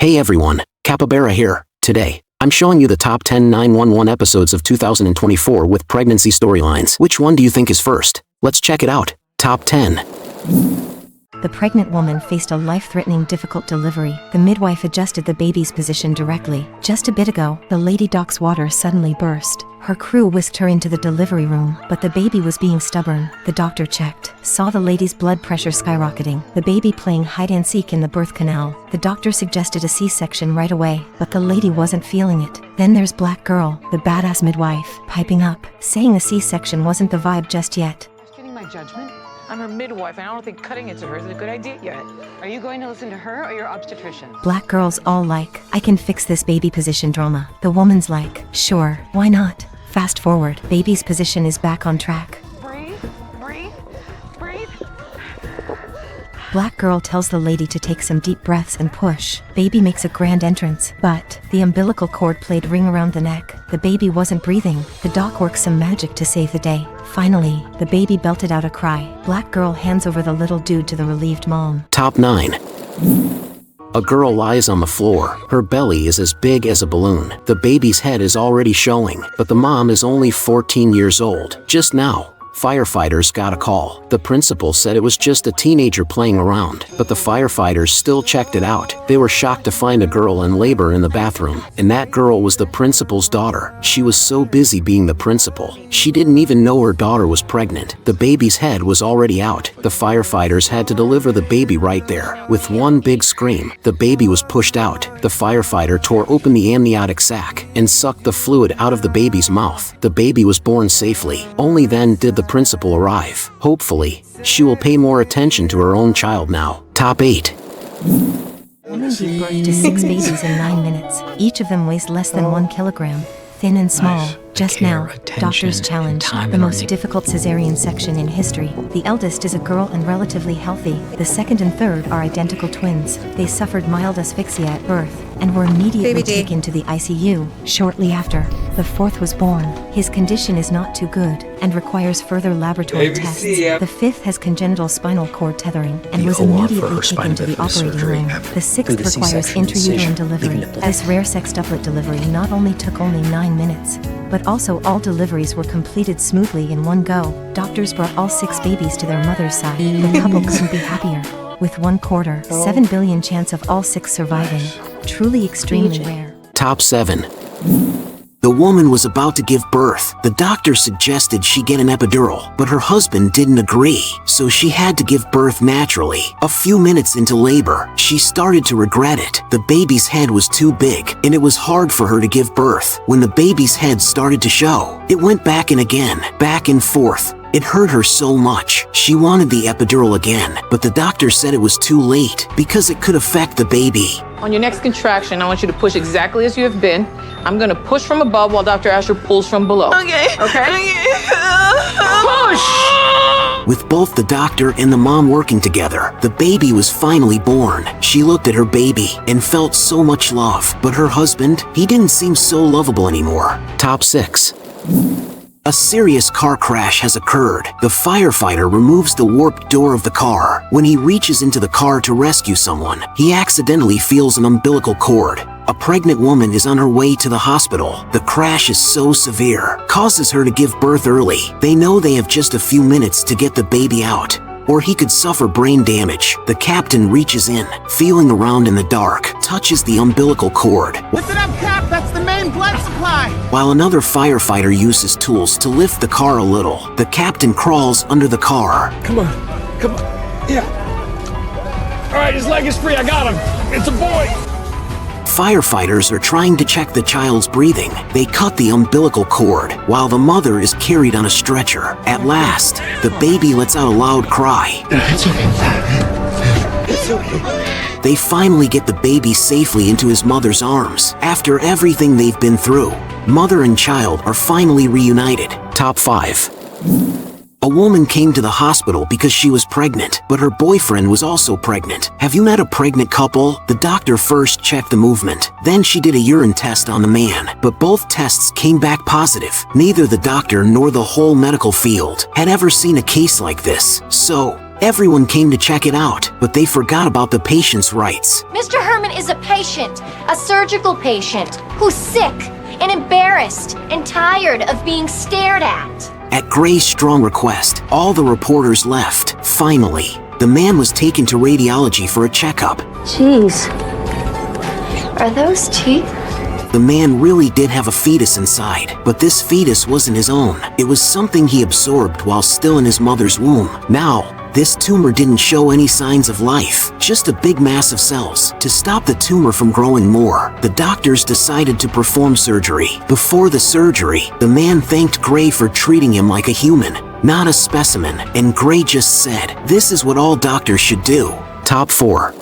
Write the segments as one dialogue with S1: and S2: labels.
S1: Hey everyone, Capybara here. Today, I'm showing you the top 10 911 episodes of 2024 with pregnancy storylines. Which one do you think is first? Let's check it out. Top 10.
S2: The pregnant woman faced a life-threatening difficult delivery. The midwife adjusted the baby's position directly. Just a bit ago, the Lady Doc's water suddenly burst. Her crew whisked her into the delivery room, but the baby was being stubborn. The doctor checked, saw the lady's blood pressure skyrocketing, the baby playing hide-and-seek in the birth canal. The doctor suggested a C-section right away, but the lady wasn't feeling it. Then there's Black Girl, the badass midwife, piping up, saying a C-section wasn't the vibe just yet.
S3: Questioning my judgment? I'm her midwife, and I don't think cutting it to her is a good idea yet. Are you going to listen to her or your obstetrician?
S2: Black Girl's all like, I can fix this baby position drama. The woman's like, sure, why not? Fast forward, baby's position is back on track.
S3: Breathe, breathe, breathe.
S2: Black Girl tells the lady to take some deep breaths and push. Baby makes a grand entrance, but the umbilical cord played ring around the neck. The baby wasn't breathing. The doc works some magic to save the day. Finally, the baby belted out a cry. Black Girl hands over the little dude to the relieved mom.
S1: Top 9. A girl lies on the floor. Her belly is as big as a balloon. The baby's head is already showing, but the mom is only 14 years old. Just now, firefighters got a call. The principal said it was just a teenager playing around, but the firefighters still checked it out. They were shocked to find a girl in labor in the bathroom, and that girl was the principal's daughter. She was so busy being the principal, she didn't even know her daughter was pregnant. The baby's head was already out. The firefighters had to deliver the baby right there. With one big scream, the baby was pushed out. The firefighter tore open the amniotic sac and sucked the fluid out of the baby's mouth. The baby was born safely. Only then did the principal arrive. Hopefully, she will pay more attention to her own child now. Top 8.
S2: Woman gave birth to 6 babies in 9 minutes. Each of them weighs less than 1 kilogram. Thin and small. Just now, doctors challenge the most difficult cesarean section in history. The eldest is a girl and relatively healthy. The second and third are identical twins. They suffered mild asphyxia at birth and were immediately taken to the ICU shortly after. The fourth was born. His condition is not too good and requires further laboratory tests. The fifth has congenital spinal cord tethering and was immediately taken to the operating room. The sixth requires intrauterine delivery. This rare sextuplet delivery not only took only 9 minutes, but also all deliveries were completed smoothly in one go. Doctors brought all 6 babies to their mother's side. The couple couldn't be happier. With 1/4, 7 billion chance of all 6 surviving. Truly extremely rare.
S1: Top 7. The woman was about to give birth. The doctor suggested she get an epidural, but her husband didn't agree, so she had to give birth naturally. A few minutes into labor, she started to regret it. The baby's head was too big, and it was hard for her to give birth. When the baby's head started to show, it went back and again, back and forth. It hurt her so much. She wanted the epidural again, but the doctor said it was too late because it could affect the baby.
S3: On your next contraction, I want you to push exactly as you have been. I'm gonna push from above while Dr. Asher pulls from below. Okay. Push!
S1: With both the doctor and the mom working together, the baby was finally born. She looked at her baby and felt so much love, but her husband, he didn't seem so lovable anymore. Top 6. A serious car crash has occurred. The firefighter removes the warped door of the car. When he reaches into the car to rescue someone, he accidentally feels an umbilical cord. A pregnant woman is on her way to the hospital. The crash is so severe, causes her to give birth early. They know they have just a few minutes to get the baby out, or he could suffer brain damage. The captain reaches in, feeling around in the dark, touches the umbilical cord.
S4: Lift it up, Cap! That's the main blood supply!
S1: While another firefighter uses tools to lift the car a little, the captain crawls under the car.
S5: Come on. Yeah. All right, his leg is free. I got him. It's a boy.
S1: Firefighters are trying to check the child's breathing. They cut the umbilical cord while the mother is carried on a stretcher. At last, the baby lets out a loud cry.
S5: It's okay. It's okay.
S1: They finally get the baby safely into his mother's arms. After everything they've been through, mother and child are finally reunited. Top 5. A woman came to the hospital because she was pregnant, but her boyfriend was also pregnant. Have you met a pregnant couple? The doctor first checked the movement. Then she did a urine test on the man, but both tests came back positive. Neither the doctor nor the whole medical field had ever seen a case like this. So, Everyone came to check it out, but they forgot about the patient's rights.
S6: Mr. Herman is a patient, a surgical patient, who's sick and embarrassed and tired of being stared at.
S1: At Gray's strong request, all the reporters left. Finally, the man was taken to radiology for a checkup.
S6: Jeez. Are those teeth?
S1: The man really did have a fetus inside, but this fetus wasn't his own. It was something he absorbed while still in his mother's womb. Now, this tumor didn't show any signs of life, just a big mass of cells. To stop the tumor from growing more, the doctors decided to perform surgery. Before the surgery, the man thanked Gray for treating him like a human, not a specimen, and Gray just said, "This is what all doctors should do." Top 4.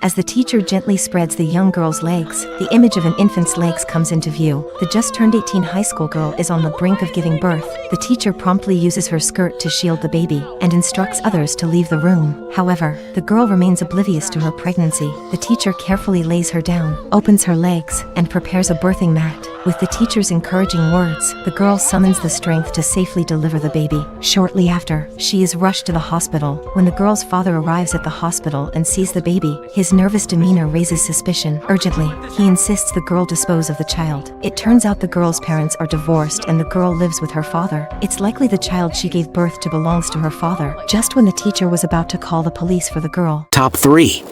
S2: As the teacher gently spreads the young girl's legs, the image of an infant's legs comes into view. The just-turned-18 high school girl is on the brink of giving birth. The teacher promptly uses her skirt to shield the baby and instructs others to leave the room. However, the girl remains oblivious to her pregnancy. The teacher carefully lays her down, opens her legs, and prepares a birthing mat. With the teacher's encouraging words, the girl summons the strength to safely deliver the baby. Shortly after, she is rushed to the hospital. When the girl's father arrives at the hospital and sees the baby, his nervous demeanor raises suspicion. Urgently, he insists the girl dispose of the child. It turns out the girl's parents are divorced and the girl lives with her father. It's likely the child she gave birth to belongs to her father. Just when the teacher was about to call the police for the girl,
S1: Top 3.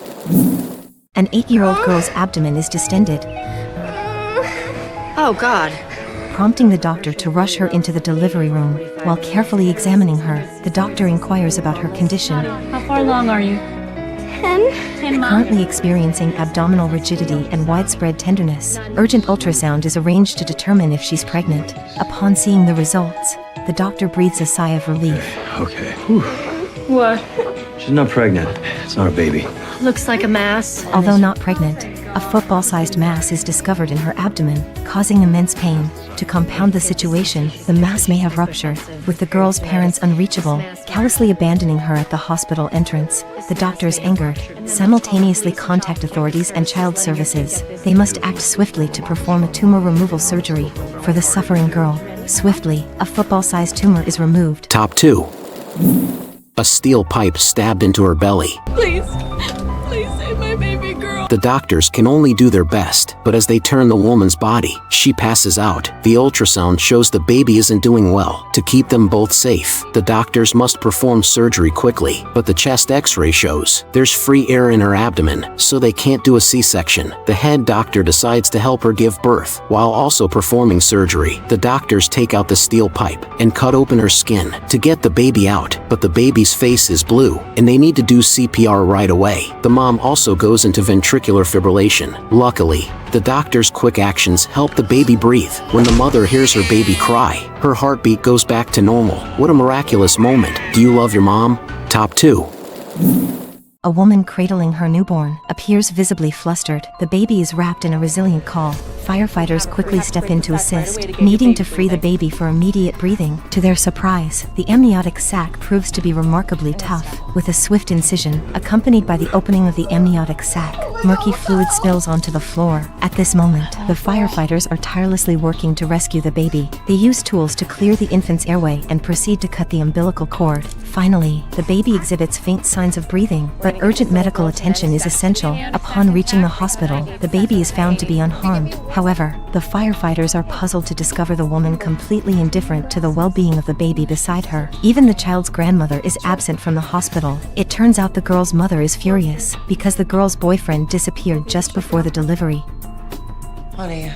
S2: an 8-year-old girl's abdomen is distended,
S7: Oh, God.
S2: prompting the doctor to rush her into the delivery room. While carefully examining her, the doctor inquires about her condition.
S8: How far along are you? 10 months.
S2: Currently experiencing abdominal rigidity and widespread tenderness, urgent ultrasound is arranged to determine if she's pregnant. Upon seeing the results, the doctor breathes a sigh of relief.
S9: Okay.
S8: What?
S9: She's not pregnant. It's not a baby.
S7: Looks like a mass.
S2: Although not pregnant, a football-sized mass is discovered in her abdomen, causing immense pain. To compound the situation, the mass may have ruptured, with the girl's parents unreachable, callously abandoning her at the hospital entrance. The doctors, angered, simultaneously contact authorities and child services. They must act swiftly to perform a tumor removal surgery for the suffering girl. Swiftly, a football-sized tumor is removed.
S1: Top 2. A steel pipe stabbed into her belly.
S8: Please save my baby girl.
S1: The doctors can only do their best, but as they turn the woman's body, she passes out. The ultrasound shows the baby isn't doing well. To keep them both safe, the doctors must perform surgery quickly, but the chest x-ray shows there's free air in her abdomen, so they can't do a C-section. The head doctor decides to help her give birth, while also performing surgery. The doctors take out the steel pipe and cut open her skin to get the baby out, but the baby's face is blue, and they need to do CPR right away. The mom also goes into ventricular fibrillation. Luckily, the doctor's quick actions help the baby breathe. When the mother hears her baby cry, her heartbeat goes back to normal. What a miraculous moment. Do you love your mom? Top 2.
S2: A woman cradling her newborn appears visibly flustered. The baby is wrapped in a resilient caul. Firefighters quickly step in to assist, needing to free the baby for immediate breathing. To their surprise, the amniotic sac proves to be remarkably tough. With a swift incision, accompanied by the opening of the amniotic sac, murky fluid spills onto the floor. At this moment, the firefighters are tirelessly working to rescue the baby. They use tools to clear the infant's airway and proceed to cut the umbilical cord. Finally, the baby exhibits faint signs of breathing, but urgent medical attention is essential. Upon reaching the hospital, the baby is found to be unharmed. However, the firefighters are puzzled to discover the woman completely indifferent to the well-being of the baby beside her. Even the child's grandmother is absent from the hospital. It turns out the girl's mother is furious because the girl's boyfriend disappeared just before the delivery.
S10: Honey,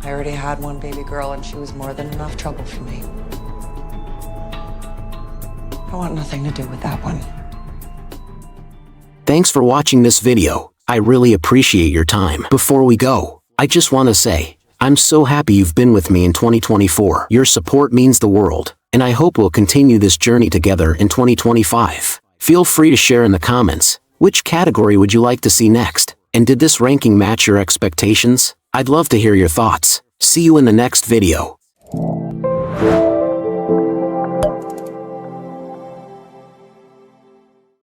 S10: I already had one baby girl and she was more than enough trouble for me. I want nothing to do with that one.
S1: Thanks for watching this video. I really appreciate your time. Before we go, I just want to say, I'm so happy you've been with me in 2024. Your support means the world, and I hope we'll continue this journey together in 2025. Feel free to share in the comments, which category would you like to see next? And did this ranking match your expectations? I'd love to hear your thoughts. See you in the next video.